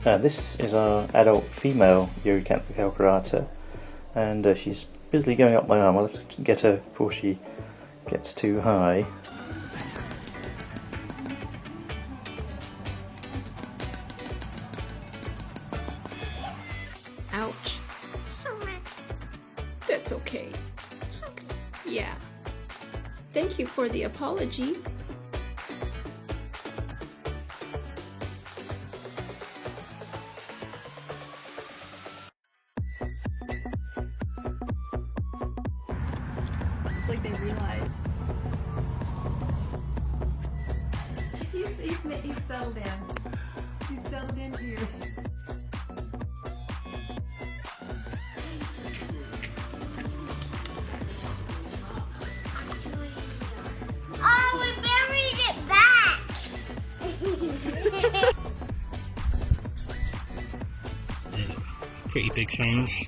This is our adult female Eurocantha calcarata, and she's busily going up my arm. I'll have to get her before she gets too high. Ouch. Sorry. That's okay. Sorry. Yeah. Thank you for the apology. It's like they realize. He's settled in. He's settled in here. Oh, we buried it back. Pretty big things.